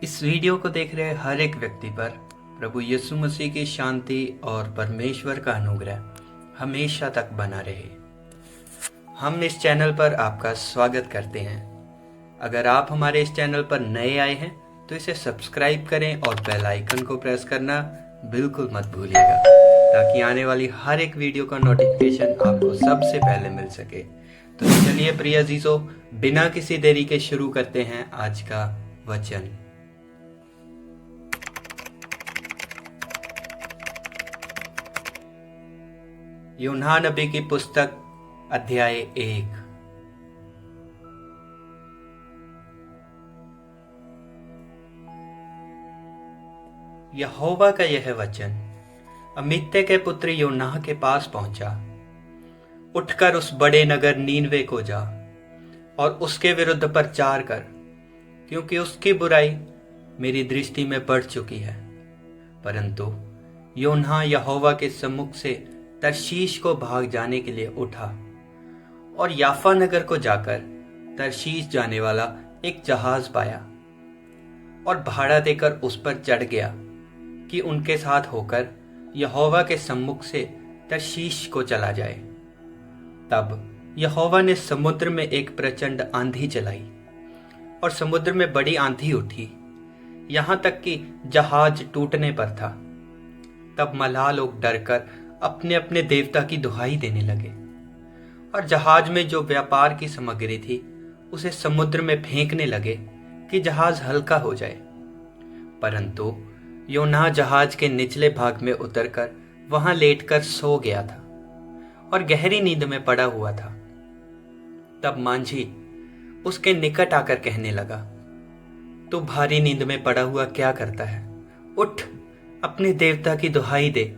इस वीडियो को देख रहे हर एक व्यक्ति पर प्रभु यीशु मसीह की शांति और परमेश्वर का अनुग्रह हमेशा तक बना रहे। हम इस चैनल पर आपका स्वागत करते हैं। अगर आप हमारे इस चैनल पर नए आए हैं तो इसे सब्सक्राइब करें और बेल आइकन को प्रेस करना बिल्कुल मत भूलिएगा, ताकि आने वाली हर एक वीडियो का नोटिफिकेशन आपको सबसे पहले मिल सके। तो चलिए प्रिय अजीजों, बिना किसी देरी के शुरू करते हैं आज का वचन। यूहन्ना नबी की पुस्तक अध्याय 1। यहोवा का यह वचन अमित्य के पुत्र यूहन्ना के पास पहुंचा। उठकर उस बड़े नगर नीनवे को जा और उसके विरुद्ध प्रचार कर, क्योंकि उसकी बुराई मेरी दृष्टि में बढ़ चुकी है। परंतु यूहन्ना यहोवा के सम्मुख से तरशीश को भाग जाने के लिए उठा और याफा नगर को जाकर तरशीश जाने वाला एक जहाज पाया और भाड़ा देकर उस पर चढ़ गया कि उनके साथ होकर यहोवा के सम्मुख से तरशीश को चला जाए। तब यहोवा ने समुद्र में एक प्रचंड आंधी चलाई और समुद्र में बड़ी आंधी उठी, यहां तक कि जहाज टूटने पर था। तब मल्लाह लोग डरकर अपने अपने देवता की दुहाई देने लगे और जहाज में जो व्यापार की सामग्री थी उसे समुद्र में फेंकने लगे कि जहाज हल्का हो जाए। परंतु यूहन्ना जहाज के निचले भाग में उतरकर वहां लेटकर सो गया था और गहरी नींद में पड़ा हुआ था। तब मांझी उसके निकट आकर कहने लगा, तू भारी नींद में पड़ा हुआ क्या करता है? उठ, अपने देवता की दुहाई दे।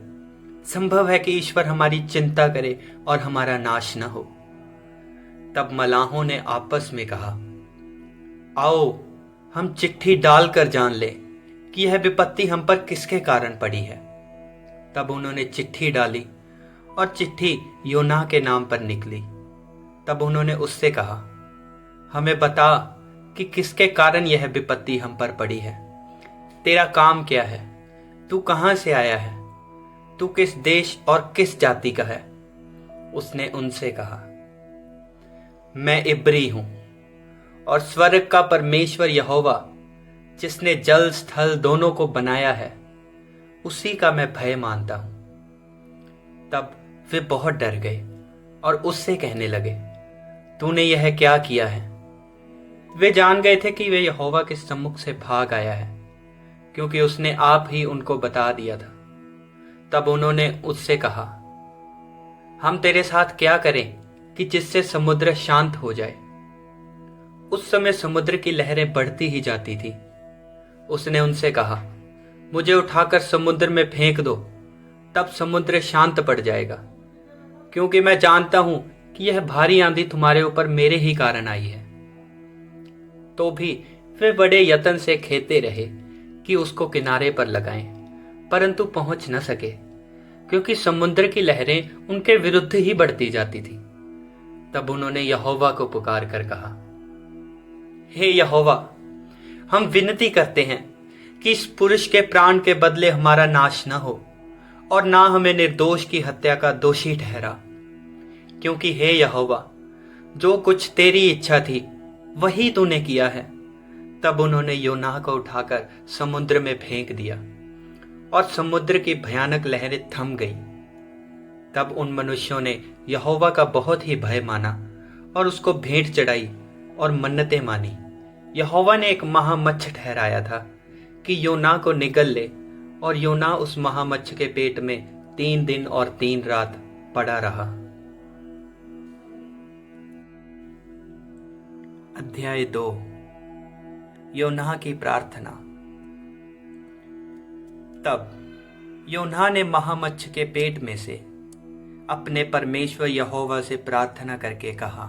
संभव है कि ईश्वर हमारी चिंता करे और हमारा नाश न हो। तब मलाहों ने आपस में कहा, आओ हम चिट्ठी डालकर जान ले कि यह विपत्ति हम पर किसके कारण पड़ी है। तब उन्होंने चिट्ठी डाली और चिट्ठी यूहन्ना के नाम पर निकली। तब उन्होंने उससे कहा, हमें बता कि किसके कारण यह विपत्ति हम पर पड़ी है। तेरा काम क्या है? तू कहां से आया है? तू किस देश और किस जाति का है? उसने उनसे कहा, मैं इब्री हूं और स्वर्ग का परमेश्वर यहोवा, जिसने जल स्थल दोनों को बनाया है, उसी का मैं भय मानता हूं। तब वे बहुत डर गए और उससे कहने लगे, तूने यह क्या किया है? वे जान गए थे कि वे यहोवा के सम्मुख से भाग आया है, क्योंकि उसने आप ही उनको बता दिया था। तब उन्होंने उससे कहा, हम तेरे साथ क्या करें कि जिससे समुद्र शांत हो जाए? उस समय समुद्र की लहरें बढ़ती ही जाती थी। उसने उनसे कहा, मुझे उठाकर समुद्र में फेंक दो, तब समुद्र शांत पड़ जाएगा, क्योंकि मैं जानता हूं कि यह भारी आंधी तुम्हारे ऊपर मेरे ही कारण आई है। तो भी वे बड़े यत्न से खेते रहे कि उसको किनारे पर लगाएं, परंतु पहुंच न सके, क्योंकि समुद्र की लहरें उनके विरुद्ध ही बढ़ती जाती थी। तब उन्होंने यहोवा को पुकार कर कहा, हे यहोवा, हम विनती करते हैं कि इस पुरुष के प्राण के बदले हमारा नाश न हो और ना हमें निर्दोष की हत्या का दोषी ठहरा, क्योंकि हे यहोवा, जो कुछ तेरी इच्छा थी वही तूने किया है। तब उन्होंने यूहन्ना को उठाकर समुद्र में फेंक दिया और समुद्र की भयानक लहरें थम गई। तब उन मनुष्यों ने यहोवा का बहुत ही भय माना और उसको भेंट चढ़ाई और मन्नतें मानी। यहोवा ने एक महामच्छ ठहराया था कि यूहन्ना को निगल ले, और यूहन्ना उस महामच्छ के पेट में 3 दिन और 3 रात पड़ा रहा। अध्याय 2। यूहन्ना की प्रार्थना। तब यूहन्ना ने महामच्छ के पेट में से अपने परमेश्वर यहोवा से प्रार्थना करके कहा,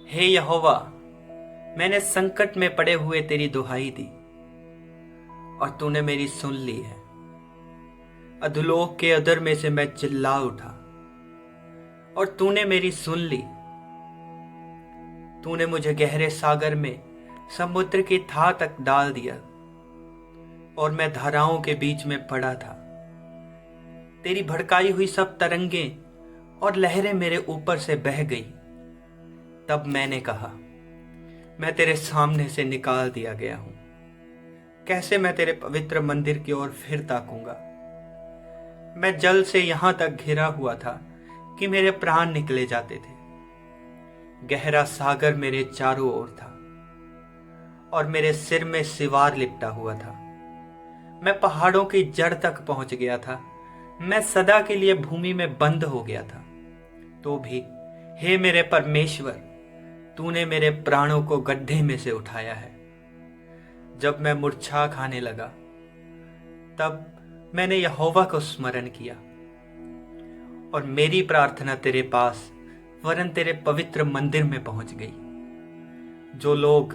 हे यहोवा, मैंने संकट में पड़े हुए तेरी दुहाई दी और तूने मेरी सुन ली है। अधोलोक के अधर में से मैं चिल्ला उठा और तूने मेरी सुन ली। तूने मुझे गहरे सागर में समुद्र की थाह तक डाल दिया और मैं धाराओं के बीच में पड़ा था। तेरी भड़काई हुई सब तरंगें और लहरें मेरे ऊपर से बह गई। तब मैंने कहा, मैं तेरे सामने से निकाल दिया गया हूं। कैसे मैं तेरे पवित्र मंदिर की ओर फिर ताकूंगा। मैं जल से यहां तक घिरा हुआ था कि मेरे प्राण निकले जाते थे। गहरा सागर मेरे चारों ओर था और मेरे सिर में सिवार लिपटा हुआ था। मैं पहाड़ों की जड़ तक पहुंच गया था। मैं सदा के लिए भूमि में बंद हो गया था। तो भी हे मेरे परमेश्वर, तूने मेरे प्राणों को गड्ढे में से उठाया है। जब मैं मूर्छा खाने लगा तब मैंने यहोवा को स्मरण किया और मेरी प्रार्थना तेरे पास वरन तेरे पवित्र मंदिर में पहुंच गई। जो लोग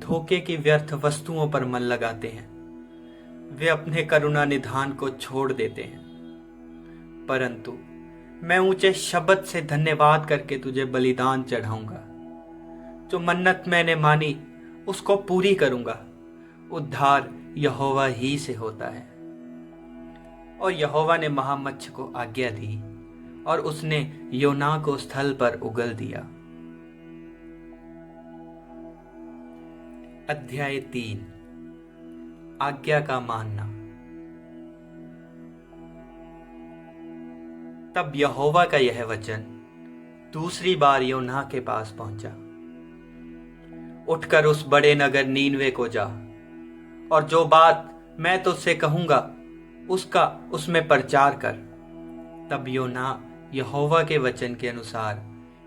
धोखे की व्यर्थ वस्तुओं पर मन लगाते हैं वे अपने करुणा निधान को छोड़ देते हैं, परंतु मैं ऊंचे शब्द से धन्यवाद करके तुझे बलिदान चढ़ाऊंगा। जो मन्नत मैंने मानी उसको पूरी करूंगा। उद्धार यहोवा ही से होता है। और यहोवा ने महामच्छर को आज्ञा दी और उसने योना को स्थल पर उगल दिया। अध्याय 3 आज्ञा का मानना। तब यहोवा का यह वचन दूसरी बार योना के पास पहुंचा, उठकर उस बड़े नगर नीनवे को जा और जो बात मैं तुझसे कहूंगा उसका उसमें प्रचार कर। तब योना यहोवा के वचन के अनुसार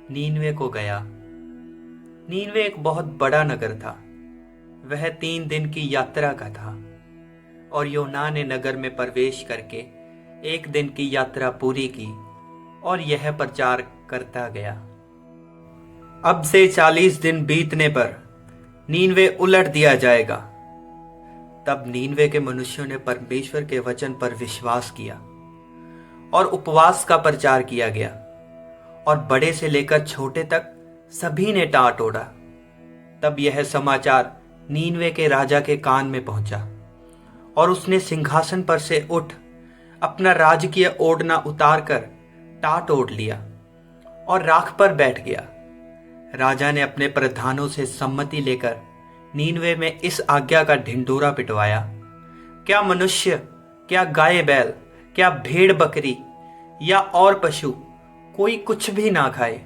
नीनवे को गया। नीनवे एक बहुत बड़ा नगर था। वह 3 दिन की यात्रा का था और योना ने नगर में प्रवेश करके 1 दिन की यात्रा पूरी की और यह प्रचार करता गया। अब से 40 दिन बीतने पर नीनवे उलट दिया जाएगा। तब नीनवे के मनुष्यों ने परमेश्वर के वचन पर विश्वास किया और उपवास का प्रचार किया गया और बड़े से लेकर छोटे तक सभी ने टाट ओढ़ा। तब यह समाचार नीनवे के राजा के कान में पहुंचा और उसने सिंहासन पर से उठ अपना राजकीय ओढ़ना उतार कर टाट ओढ़ लिया और राख पर बैठ गया। राजा ने अपने प्रधानों से सम्मति लेकर नीनवे में इस आज्ञा का ढिंढोरा पिटवाया, क्या मनुष्य, क्या गाय बैल, क्या भेड़ बकरी या और पशु कोई कुछ भी ना खाए,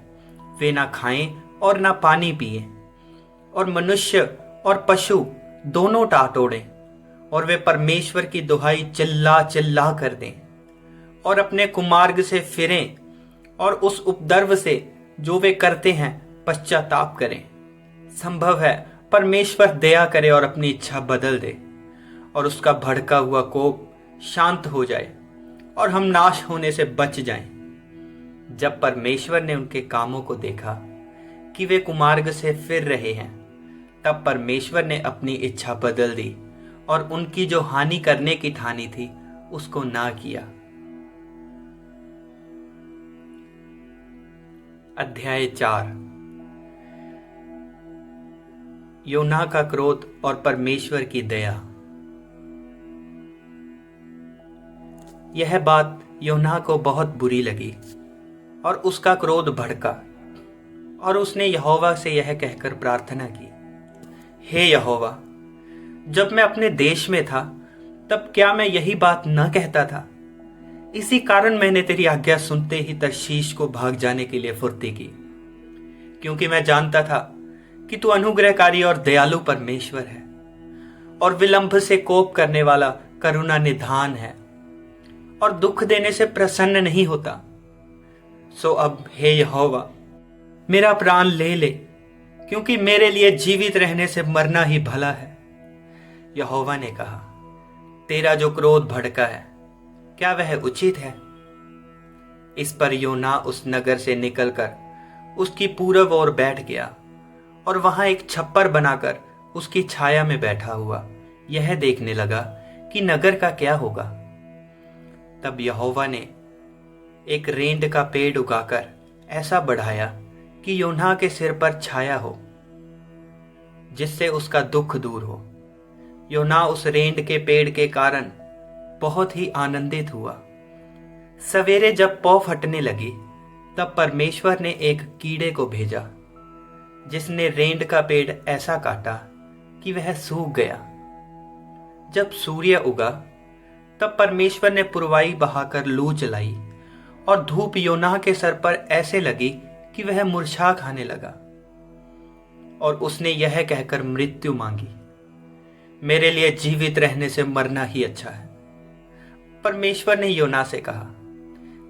वे ना खाएं और ना पानी पिए। और मनुष्य और पशु दोनों टाट ओढ़ें और वे परमेश्वर की दुहाई चिल्ला चिल्ला कर दें और अपने कुमार्ग से फिरें और उस उपद्रव से जो वे करते हैं पश्चाताप करें। संभव है परमेश्वर दया करे और अपनी इच्छा बदल दे और उसका भड़का हुआ कोप शांत हो जाए और हम नाश होने से बच जाएं। जब परमेश्वर ने उनके कामों को देखा कि वे कुमार्ग से फिर रहे हैं, तब परमेश्वर ने अपनी इच्छा बदल दी और उनकी जो हानि करने की ठानी थी उसको ना किया। अध्याय 4 योना का क्रोध और परमेश्वर की दया। यह बात योना को बहुत बुरी लगी और उसका क्रोध भड़का और उसने यहोवा से यह कहकर प्रार्थना की, हे यहोवा, जब मैं अपने देश में था तब क्या मैं यही बात न कहता था? इसी कारण मैंने तेरी आज्ञा सुनते ही तर्शीश को भाग जाने के लिए फुर्ती की, क्योंकि मैं जानता था कि तू अनुग्रहकारी और दयालु परमेश्वर है और विलंब से कोप करने वाला करुणा निधान है और दुख देने से प्रसन्न नहीं होता। सो अब हे यहोवा, मेरा प्राण ले ले, क्योंकि मेरे लिए जीवित रहने से मरना ही भला है। यहोवा ने कहा, तेरा जो क्रोध भड़का है क्या वह उचित है? इस पर योना उस नगर से निकलकर उसकी पूरब ओर बैठ गया और वहां एक छप्पर बनाकर उसकी छाया में बैठा हुआ यह देखने लगा कि नगर का क्या होगा। तब यहोवा ने एक रेंद का पेड़ उगाकर ऐसा बढ़ाया कि योना के सिर पर छाया हो। जिससे उसका दुख दूर हो। योना उस रेंड के पेड़ के कारण बहुत ही आनंदित हुआ। सवेरे जब पौ फटने लगी तब परमेश्वर ने एक कीड़े को भेजा, जिसने रेंड का पेड़ ऐसा काटा कि वह सूख गया। जब सूर्य उगा तब परमेश्वर ने पुरवाई बहाकर लू चलाई और धूप योना के सर पर ऐसे लगी कि वह मुरझा खाने लगा। और उसने यह कहकर मृत्यु मांगी, मेरे लिए जीवित रहने से मरना ही अच्छा है। परमेश्वर ने योना से कहा,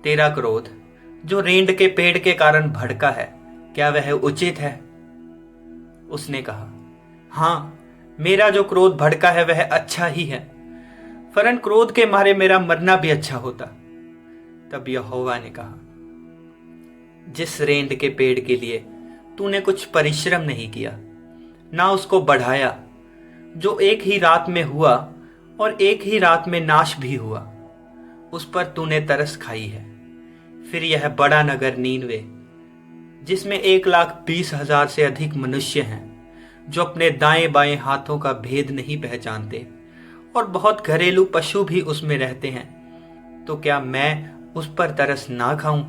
तेरा क्रोध जो रेंड के पेड़ के कारण भड़का है, क्या वह उचित है? उसने कहा, हाँ, मेरा जो क्रोध भड़का है वह अच्छा ही है, वरन क्रोध के मारे मेरा मरना भी अच्छा होता। तब यहोवा ने कहा, जिस रेंड के पेड़ के लिए तूने कुछ परिश्रम नहीं किया, ना उसको बढ़ाया, जो एक ही रात में हुआ और एक ही रात में नाश भी हुआ, उस पर तूने तरस खाई है। फिर यह बड़ा नगर नीनवे, जिसमें 1,20,000 से अधिक मनुष्य हैं, जो अपने दाएं बाएं हाथों का भेद नहीं पहचानते, और बहुत घरेलू पशु भी उसमें रहते हैं, तो क्या मैं उस पर तरस ना खाऊं?